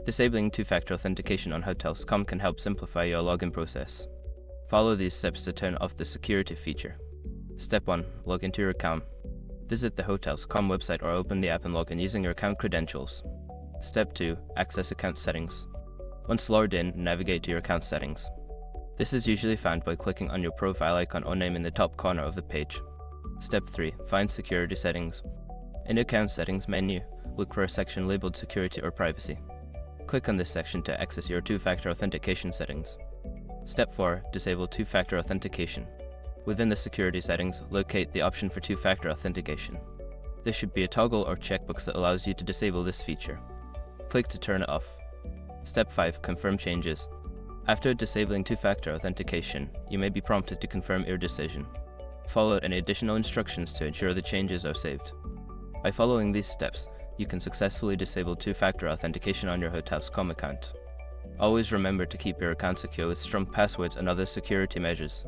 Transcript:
Disabling two-factor authentication on Hotels.com can help simplify your login process. Follow these steps to turn off the security feature. Step 1. Log into your account. Visit the Hotels.com website or open the app and log in using your account credentials. Step 2. Access account settings. Once logged in, navigate to your account settings. This is usually found by clicking on your profile icon or name in the top corner of the page. Step 3. Find security settings. In the account settings menu, look for a section labeled Security or Privacy. Click on this section to access your two-factor authentication settings. Step 4. Disable two-factor authentication. Within the security settings, locate the option for two-factor authentication. There should be a toggle or checkbox that allows you to disable this feature. Click to turn it off. Step 5. Confirm changes. After disabling two-factor authentication, you may be prompted to confirm your decision. Follow any additional instructions to ensure the changes are saved. By following these steps, you can successfully disable two-factor authentication on your Hotels.com account. Always remember to keep your account secure with strong passwords and other security measures.